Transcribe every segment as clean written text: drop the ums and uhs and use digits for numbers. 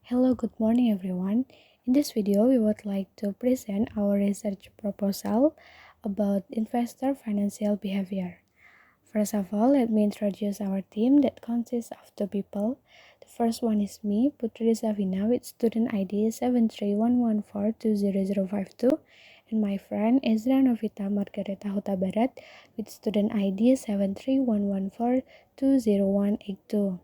Hello, good morning everyone. In this video, we would like to present our research proposal about investor financial behavior. First of all, let me introduce our team that consists of two people. The first one is me, Putri Vina, with student ID 73114200052, and my friend Ezra Novita Margareta Barat with student ID 73114200182.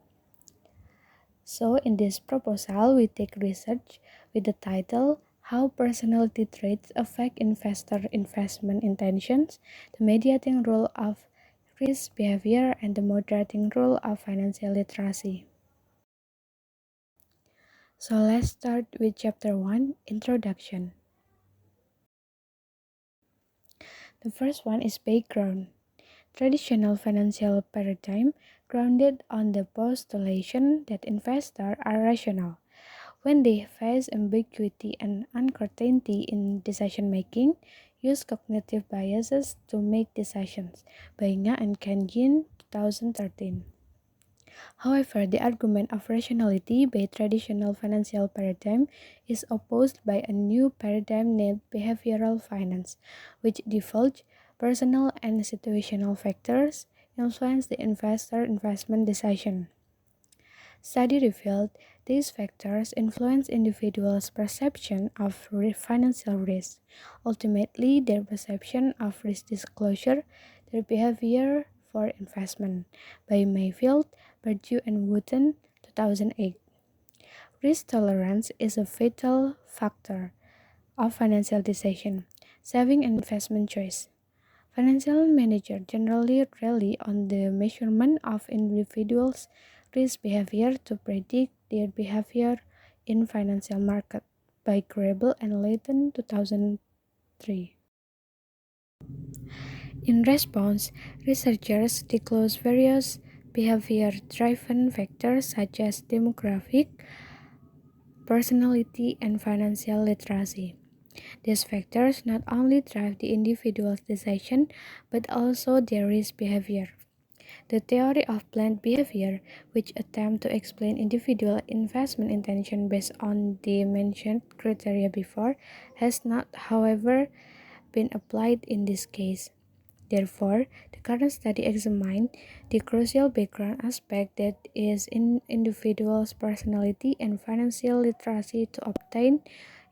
So, in this proposal, we take research with the title How Personality Traits Affect Investor Investment Intentions, the mediating role of risk behavior, and the moderating role of financial literacy. So, let's start with Chapter 1 Introduction. The first one is background. Traditional financial paradigm grounded on the postulation that investors are rational. When they face ambiguity and uncertainty in decision-making, use cognitive biases to make decisions. Vina and Kenjin, 2013. However, the argument of rationality by traditional financial paradigm is opposed by a new paradigm named behavioral finance, which divulge personal and situational factors influence the investor investment decision. Study revealed these factors influence individuals' perception of financial risk, ultimately their perception of risk disclosure, their behavior for investment. By Mayfield, Perdue and Wooten, 2008. Risk tolerance is a vital factor of financial decision, saving and investment choice. Financial managers generally rely on the measurement of individuals' risk behavior to predict their behavior in financial market by Grable and Layton 2003. In response, researchers disclose various behavior-driven factors such as demographic, personality, and financial literacy. These factors not only drive the individual's decision but also their risk behavior. The theory of planned behavior, which attempts to explain individual investment intention based on the mentioned criteria before, has not, however, been applied in this case. Therefore, the current study examines the crucial background aspect that is in individual's personality and financial literacy to obtain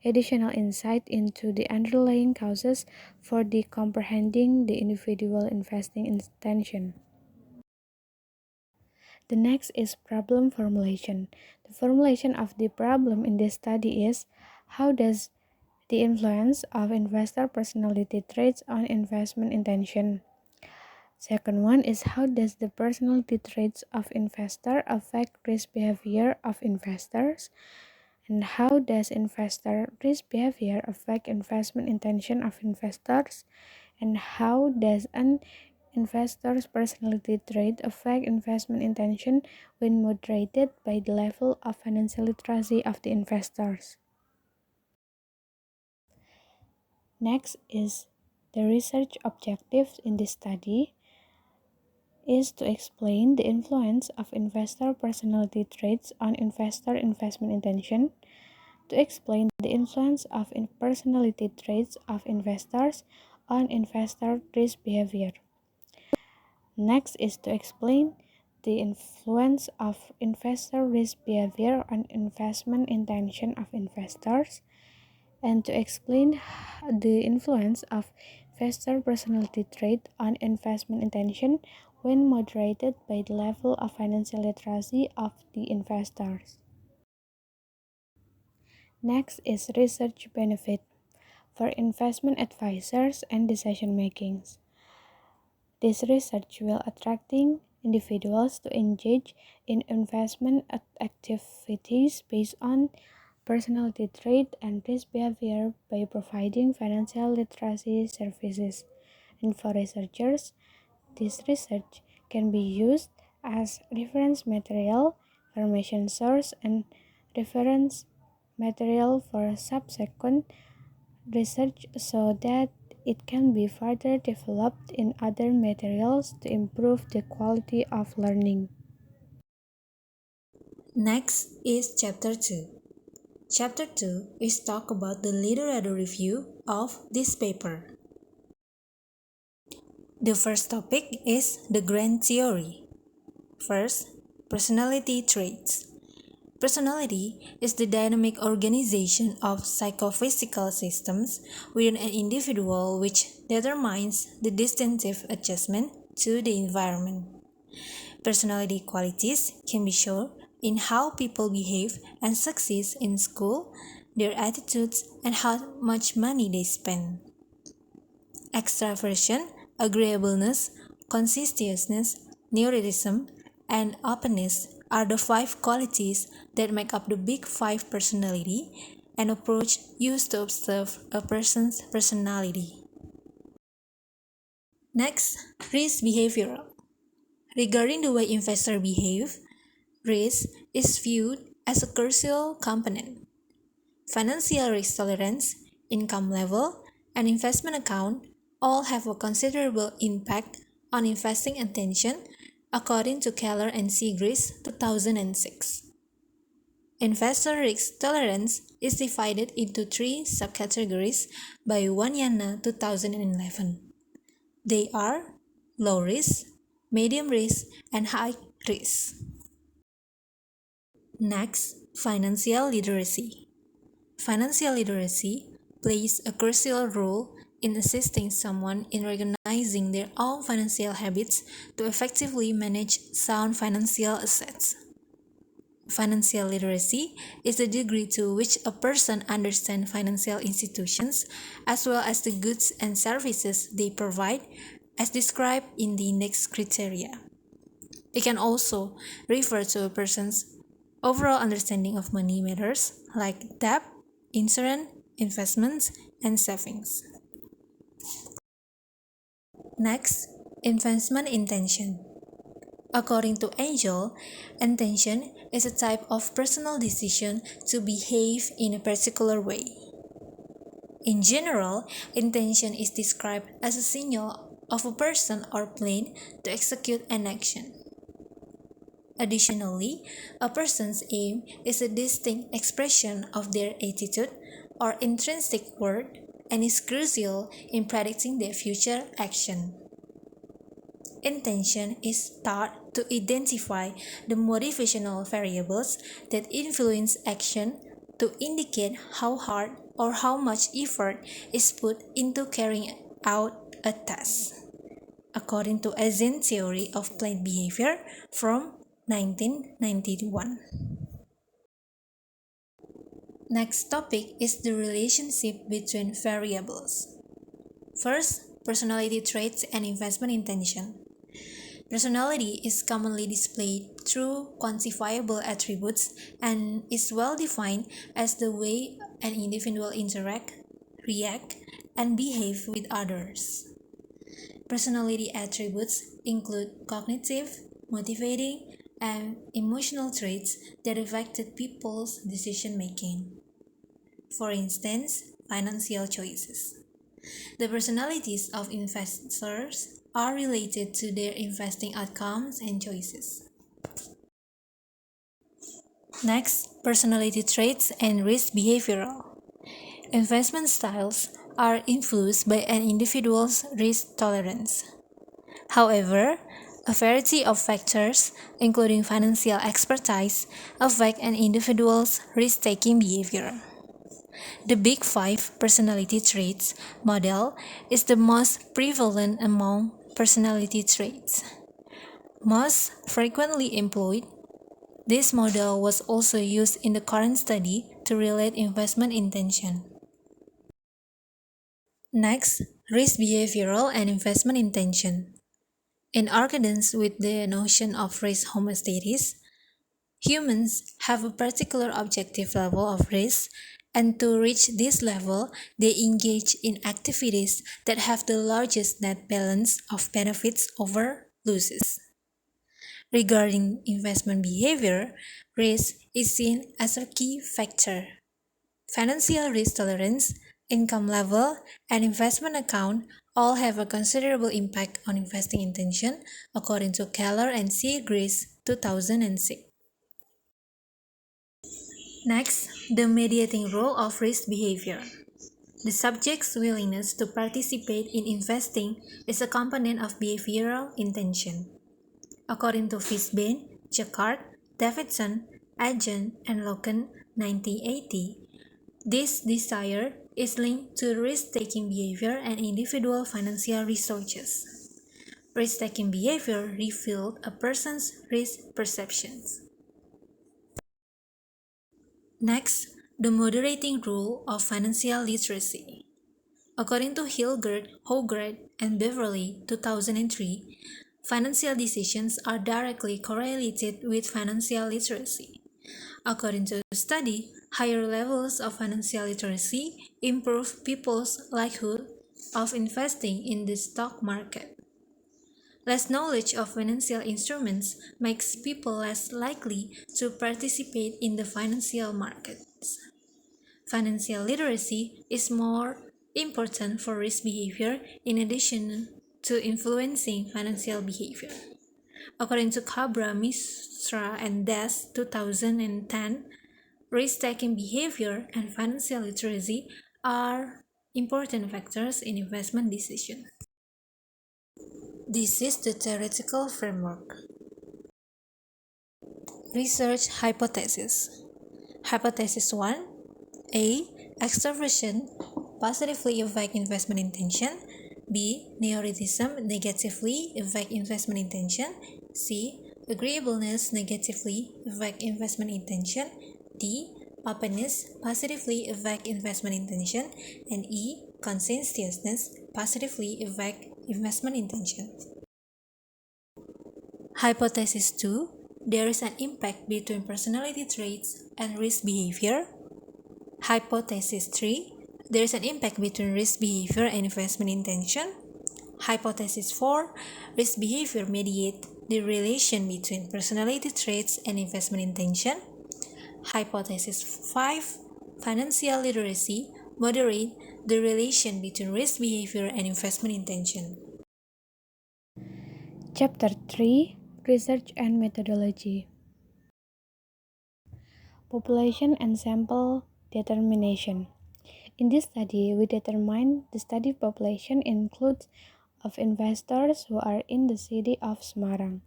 additional insight into the underlying causes for the comprehending the individual investing intention. The next is problem formulation. The formulation of the problem in this study is how does the influence of investor personality traits on investment intention. Second one is how does the personality traits of investor affect risk behavior of investors? And how does investor risk behavior affect investment intention of investors? And how does an investor's personality trait affect investment intention when moderated by the level of financial literacy of the investors? Next is the research objectives in this study is to explain the influence of investor personality traits on investor investment intention, to explain the influence of personality traits of investors on investor risk behavior. Next is to explain the influence of investor risk behavior on investment intention of investors, and to explain the influence of investor personality trait on investment intention when moderated by the level of financial literacy of the investors. Next is research benefit for investment advisors and decision makings. This research will attracting individuals to engage in investment activities based on personality trait and risk behavior by providing financial literacy services. And for researchers, this research can be used as reference material, information source, and reference material for subsequent research so that it can be further developed in other materials to improve the quality of learning. Next is Chapter 2 Chapter 2 is talk about the literary review of this paper. The first topic is the grand theory. First, personality traits. Personality is the dynamic organization of psychophysical systems within an individual which determines the distinctive adjustment to the environment. Personality qualities can be shown in how people behave and succeed in school, their attitudes, and how much money they spend. Extraversion, agreeableness, conscientiousness, neuroticism, and openness are the five qualities that make up the Big Five personality, an approach used to observe a person's personality. Next, risk behavioral. Regarding the way investors behave, risk is viewed as a crucial component. Financial risk tolerance, income level, and investment account all have a considerable impact on investing attention, according to Keller and Segrist 2006. Investor risk tolerance is divided into three subcategories by Wanyana 2011. They are low risk, medium risk, and high risk. Next, financial literacy. Financial literacy plays a crucial role in assisting someone in recognizing their own financial habits to effectively manage sound financial assets. Financial literacy is the degree to which a person understands financial institutions as well as the goods and services they provide, as described in the next criteria. It can also refer to a person's overall understanding of money matters like debt, insurance, investments, and savings. Next, investment intention. According to Angel, intention is a type of personal decision to behave in a particular way. In general, intention is described as a signal of a person or plan to execute an action. Additionally, a person's aim is a distinct expression of their attitude or intrinsic worth and is crucial in predicting their future action. Intention is thought to identify the motivational variables that influence action to indicate how hard or how much effort is put into carrying out a task, according to Eisen's theory of planned behavior from 1991. Next topic is the relationship between variables. First, personality traits and investment intention. Personality is commonly displayed through quantifiable attributes and is well defined as the way an individual interact, react, and behave with others. Personality attributes include cognitive, motivating, and emotional traits that affected people's decision making. For instance, financial choices. The personalities of investors are related to their investing outcomes and choices. Next, personality traits and risk behavioral. Investment styles are influenced by an individual's risk tolerance. However, a variety of factors, including financial expertise, affect an individual's risk-taking behavior. The Big Five personality traits model is the most prevalent among personality traits. Most frequently employed, this model was also used in the current study to relate investment intention. Next, risk behavioral and investment intention. In accordance with the notion of risk homeostasis, humans have a particular objective level of risk, and to reach this level, they engage in activities that have the largest net balance of benefits over losses. Regarding investment behavior, risk is seen as a key factor. Financial risk tolerance, income level, and investment account all have a considerable impact on investing intention, according to Keller and Segrist 2006. Next, the mediating role of risk behavior. The subject's willingness to participate in investing is a component of behavioral intention. According to Fishbein, Jacquard, Davidson, Agent, and Loken 1980, this desire is linked to risk-taking behavior and individual financial resources. Risk-taking behavior revealed a person's risk perceptions. Next, the moderating role of financial literacy. According to Hilgert, Hogard, and Beverly 2003, financial decisions are directly correlated with financial literacy. According to the study, higher levels of financial literacy improve people's likelihood of investing in the stock market. Less knowledge of financial instruments makes people less likely to participate in the financial markets. Financial literacy is more important for risk behavior in addition to influencing financial behavior. According to Cabra, Misra, and Des 2010, risk-taking behavior and financial literacy are important factors in investment decisions. This is the theoretical framework. Research hypothesis. Hypothesis 1. A. Extroversion positively affect investment intention. B. Neuroticism negatively affect investment intention. C. Agreeableness negatively affect investment intention. D. Openness positively affect investment intention. And E. Conscientiousness positively affect investment intention. Hypothesis 2. There is an impact between personality traits and risk behavior. Hypothesis 3. There is an impact between risk behavior and investment intention. Hypothesis 4. Risk behavior mediate the relation between personality traits and investment intention. Hypothesis 5. Financial literacy moderate the relation between risk behavior and investment intention. Chapter 3. Research and Methodology. Population and Sample Determination. In this study, we determined the study population includes of investors who are in the city of Semarang.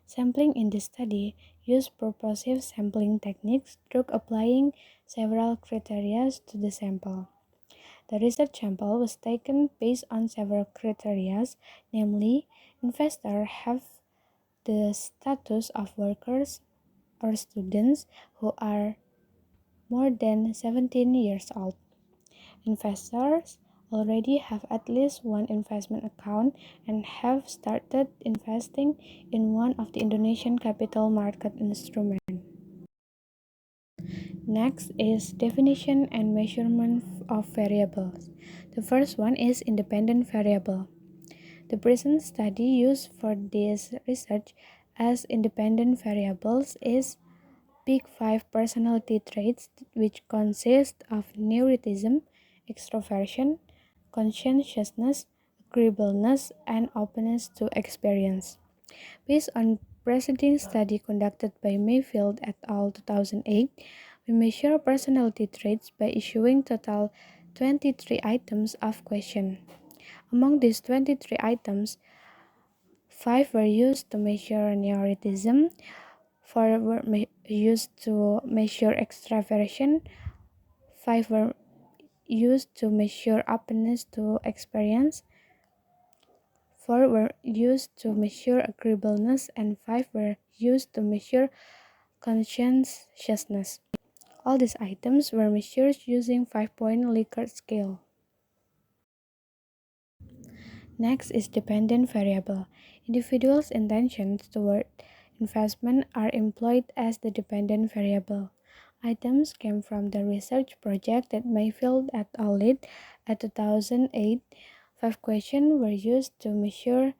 Sampling in this study used purposive sampling techniques through applying several criteria to the sample. The research sample was taken based on several criteria, namely, investors have the status of workers or students who are more than 17 years old. Investors already have at least one investment account and have started investing in one of the Indonesian capital market instruments. Next is definition and measurement of variables. The first one is independent variable. The present study used for this research as independent variables is Big 5 personality traits, which consist of neuroticism, extroversion, conscientiousness, agreeableness, and openness to experience. Based on preceding study conducted by Mayfield et al. 2008, we measure personality traits by issuing total 23 items of question. Among these 23 items, 5 were used to measure neuroticism, 4 were used to measure extraversion, 5 were used to measure openness to experience, 4 were used to measure agreeableness, and 5 were used to measure conscientiousness. All these items were measured using 5-point Likert scale. Next is dependent variable. Individuals' intentions toward investment are employed as the dependent variable. Items came from the research project that Mayfield et al. Led at 2008. 5 questions were used to measure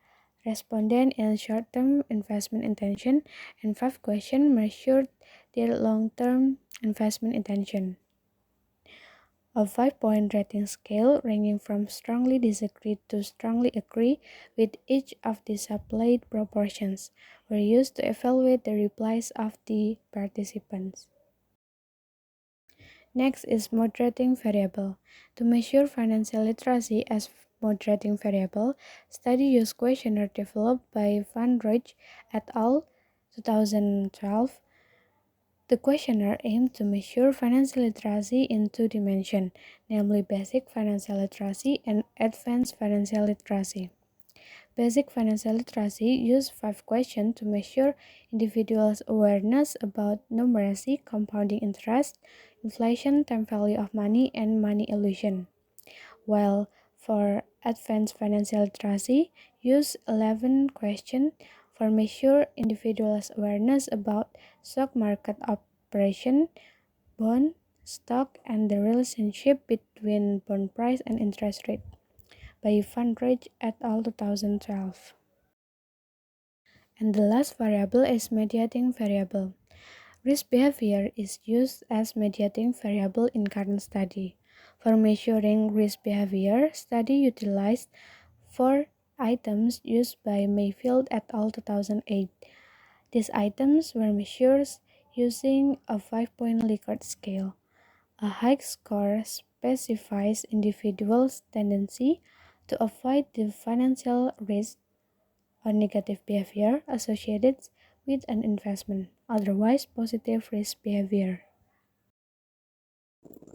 respondent in short-term investment intention, and 5 questions measured their long-term investment intention. A 5-point rating scale ranging from strongly disagree to strongly agree with each of the supplied proportions were used to evaluate the replies of the participants. Next is moderating variable. To measure financial literacy as moderating variable, study use questionnaire developed by Van Rij et al. 2012. The questionnaire aimed to measure financial literacy in two dimensions, namely basic financial literacy and advanced financial literacy. Basic financial literacy used 5 questions to measure individuals' awareness about numeracy, compounding interest, inflation, time value of money, and money illusion. While for advanced financial literacy, use 11 questions for measure individuals' awareness about stock market operation, bond, stock, and the relationship between bond price and interest rate by Van Rij et al. 2012. And the last variable is mediating variable. Risk behavior is used as mediating variable in current study. For measuring risk behavior, study utilized 4 items used by Mayfield et al. 2008. These items were measured using a 5-point Likert scale. A high score specifies individuals' tendency to avoid the financial risk or negative behavior associated with an investment, otherwise positive risk behavior.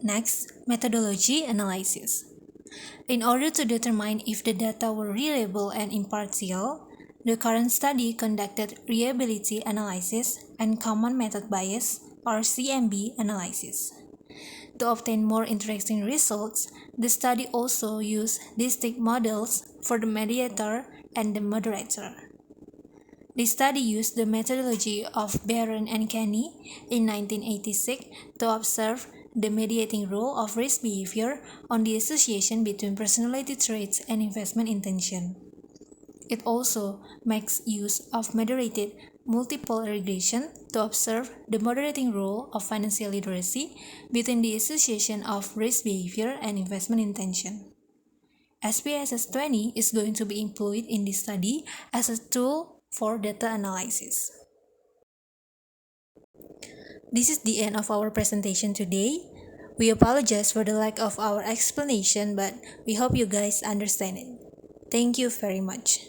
Next, methodology analysis. In order to determine if the data were reliable and impartial, the current study conducted reliability analysis and common method bias or CMB analysis. To obtain more interesting results, the study also used distinct models for the mediator and the moderator. The study used the methodology of Barron and Kenny in 1986 to observe the mediating role of risk behavior on the association between personality traits and investment intention. It also makes use of moderated multiple regression to observe the moderating role of financial literacy between the association of risk behavior and investment intention. SPSS 20 is going to be employed in this study as a tool for data analysis. This is the end of our presentation today. We apologize for the lack of our explanation, but we hope you guys understand it. Thank you very much.